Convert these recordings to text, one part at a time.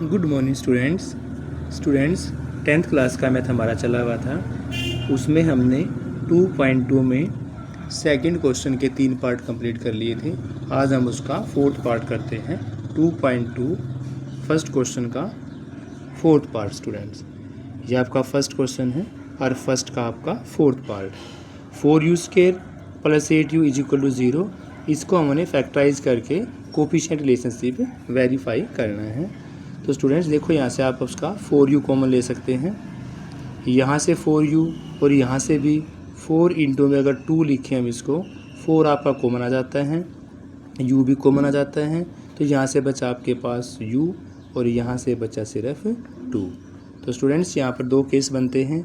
Good morning students 10th class का math हमारा चला हुआ था। उसमें हमने 2.2 में सेकंड क्वेश्चन के 3 पार्ट कंप्लीट कर लिए थे। आज हम उसका 4th पार्ट करते हैं। 2.2 फर्स्ट क्वेश्चन का 4th पार्ट। स्टूडेंट्स, ये आपका फर्स्ट क्वेश्चन है और फर्स्ट का आपका 4th पार्ट। 4u² + 8u = 0। इसको हमने फैक्टराइज करके कोफिशिएंट रिलेशनशिप वेरीफाई करना है। तो स्टूडेंट्स देखो, यहाँ से आप उसका 4u कॉमन ले सकते हैं। यहाँ से 4u और यहाँ से भी 4 इंटू में अगर 2 लिखें हम इसको, 4 आपका कॉमन आ जाता है, u भी कॉमन आ जाता है। तो यहाँ से बचा आपके पास u और यहाँ से बचा सिर्फ 2। तो स्टूडेंट्स यहाँ पर 2 केस बनते हैं,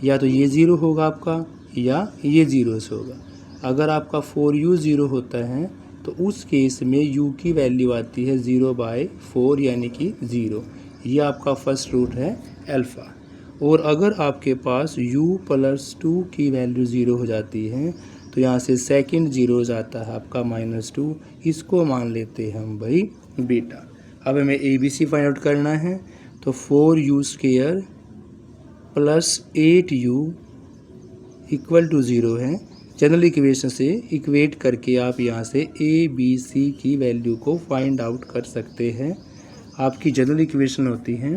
या तो ये 0 होगा आपका या ये 0 से होगा। अगर आपका 4u 0 होता है तो उस केस में u की वैल्यू आती है 0/4 यानी कि 0। ये आपका फर्स्ट रूट है अल्फ़ा। और अगर आपके पास u + 2 की वैल्यू 0 हो जाती है तो यहाँ से सेकंड 0 जाता है आपका -2। इसको मान लेते हैं हम भाई बीटा। अब हमें ABC फाइंड आउट करना है। तो 4u² + 8u = 0 है। जनरल इक्वेशन से इक्वेट करके आप यहाँ से ABC की वैल्यू को फाइंड आउट कर सकते हैं। आपकी जनरल इक्वेशन होती है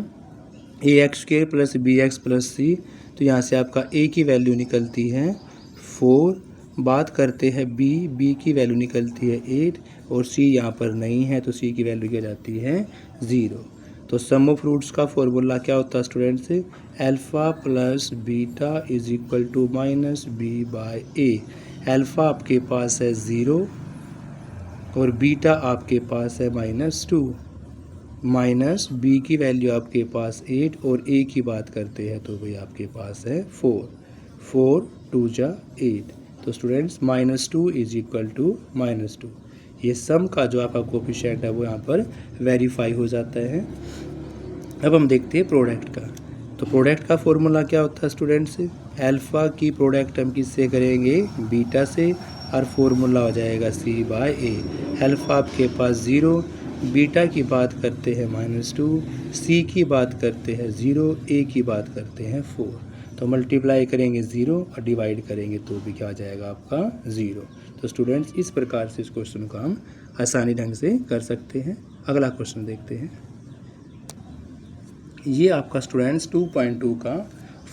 ax² + bx + c। तो यहाँ से आपका a की वैल्यू निकलती है 4। बात करते हैं b की वैल्यू निकलती है 8 और c यहाँ पर नहीं है तो c की वैल्यू क्या जाती है 0। तो सम ऑफ रूट्स का फॉर्मूला क्या होता है students? Alpha + beta = -b/a। Alpha आपके पास है 0 और बीटा आपके पास है -2। माइनस b की वैल्यू आपके पास 8 और a की बात करते हैं तो भाई आपके पास है 4। 4 2 जा 8। तो स्टूडेंट्स -2 = -2। ये सम का जो आपका कोफिशिएंट है वो यहाँ पर वेरीफाई हो जाता है। अब हम देखते हैं प्रोडक्ट का। तो प्रोडक्ट का फॉर्मूला क्या होता है स्टूडेंट्स? अल्फ़ा की प्रोडक्ट हम किससे करेंगे? बीटा से, और फॉर्मूला हो जाएगा c/a। अल्फ़ा आपके पास 0, बीटा की बात करते हैं -2, c की बात करते हैं 0, a की बात करते हैं 4। तो मल्टीप्लाई करेंगे 0 और डिवाइड करेंगे तो भी क्या आ जाएगा आपका 0। तो स्टूडेंट्स इस प्रकार से इस क्वेश्चन को हम आसानी ढंग से कर सकते हैं। अगला क्वेश्चन देखते हैं। ये आपका स्टूडेंट्स 2.2 का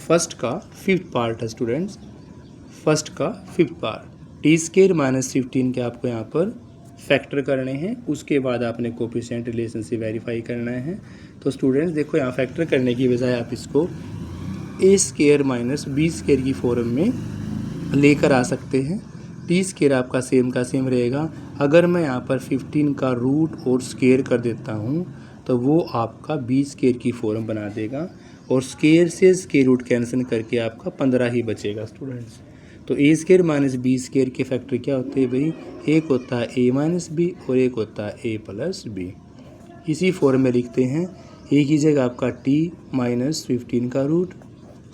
फर्स्ट का 5th पार्ट है। स्टूडेंट्स फर्स्ट का 5th पार्ट t² - 15 के आपको यहाँ पर फैक्टर करने हैं। उसके बाद आपने कोफिशिएंट रिलेशनशिप वेरीफाई करना है। तो स्टूडेंट्स देखो, यहाँ फैक्टर करने की बजाय आप इसको a² - b² की फॉर्म में लेकर आ सकते हैं। t² आपका सेम का सेम रहेगा। अगर मैं यहाँ पर 15 का रूट और स्क्वायर कर देता हूँ तो वो आपका b² की फॉर्म बना देगा और स्क्वायर से स्क्वायर रूट कैंसिल करके आपका 15 ही बचेगा स्टूडेंट्स। तो a² - b² के फैक्टर क्या होते हैं भाई? एक होता है a - b और एक होता है a + b। इसी फॉर्म में लिखते हैं। a की जगह आपका t - 15 का रूट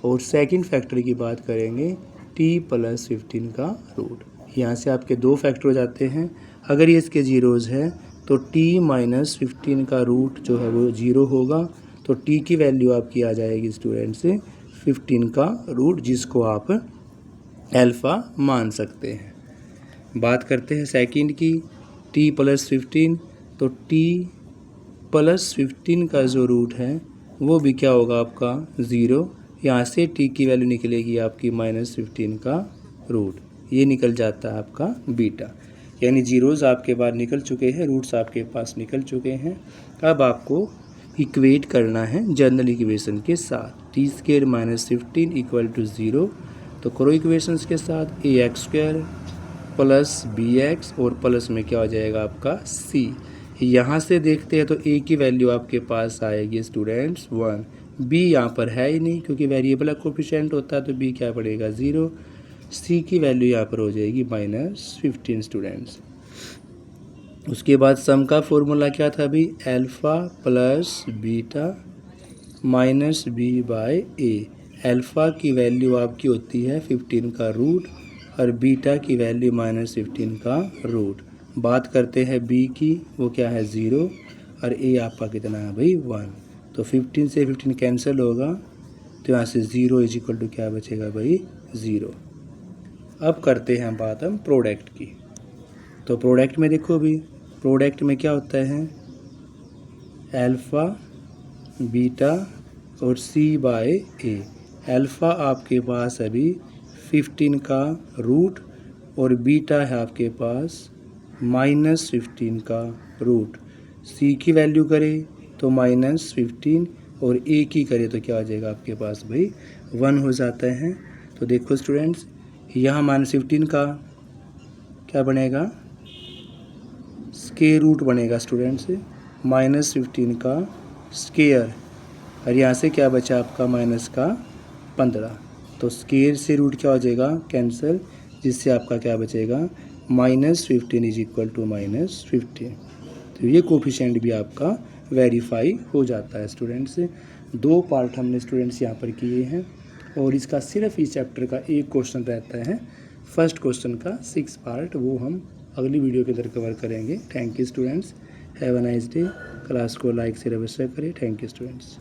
और सेकंड फैक्टर की बात करेंगे t + 15 का रूट। यहाँ से आपके 2 फैक्टर हो जाते हैं। अगर ये इसके जीरोज़ हैं तो t - 15 का रूट जो है वो 0 होगा। तो t की वैल्यू आपकी आ जाएगी स्टूडेंट से 15 का रूट, जिसको आप अल्फ़ा मान सकते हैं। बात करते हैं सेकंड की, t + 15। तो t + 15 का जो रूट है वो भी क्या होगा आपका 0। यहाँ से t की वैल्यू निकलेगी आपकी -15 का रूट। ये निकल जाता है आपका बीटा। यानी जीरोज़ आपके बाहर निकल चुके हैं, रूट्स आपके पास निकल चुके हैं। अब आपको इक्वेट करना है जनरल इक्वेशन के साथ। t² - 15 = 0। तो करो इक्वेशंस के साथ ax² + bx और प्लस में क्या हो जाएगा आपका c। यहाँ से देखते हैं तो a की वैल्यू आपके पास आएगी स्टूडेंट्स 1। b यहाँ पर है ही नहीं क्योंकि वेरिएबल कोफिशिएंट होता है तो b क्या पड़ेगा 0। c की वैल्यू यहाँ पर हो जाएगी -15 स्टूडेंट्स। उसके बाद सम का फॉर्मूला क्या था अभी? Alpha + beta -b/a। अल्फ़ा की वैल्यू आपकी होती है 15 का रूट और बीटा की वैल्यू -15 का रूट। बात करते हैं b की, वो क्या है 0 और a आपका कितना है भाई 1। तो 15 से 15 कैंसिल होगा, तो यहाँ से 0 इज इक्वल टू क्या बचेगा भाई 0। अब करते हैं बात हम प्रोडक्ट की। तो प्रोडक्ट में देखो भी, प्रोडक्ट में क्या होता है, अल्फ़ा बीटा और c बाय a। अल्फ़ा आपके पास अभी 15 का रूट और बीटा है आपके पास -15 का रूट। c की वैल्यू करें तो -15 और a की करें तो क्या आ जाएगा आपके पास भाई 1 हो जाता है। तो देखो स्टूडेंट्स, यहाँ -15 का क्या बनेगा, स्क्वायर रूट बनेगा स्टूडेंट्स, -15 का स्क्वायर, और यहाँ से क्या बचा आपका माइनस का 15। तो स्क्वायर से रूट क्या हो जाएगा कैंसिल, जिससे आपका क्या बचेगा -15 इज इक्वल टू -15। तो ये कोफिशिएंट भी आपका वेरीफाई हो जाता है स्टूडेंट्स। 2 पार्ट हमने स्टूडेंट्स यहाँ पर किए हैं और इसका सिर्फ इस चैप्टर का एक क्वेश्चन रहता है, फर्स्ट क्वेश्चन का 6 पार्ट, वो हम अगली वीडियो के अंदर कवर करेंगे। Thank you students, have a nice day. Class को लाइक शेयर अवश्य करें। Thank you students.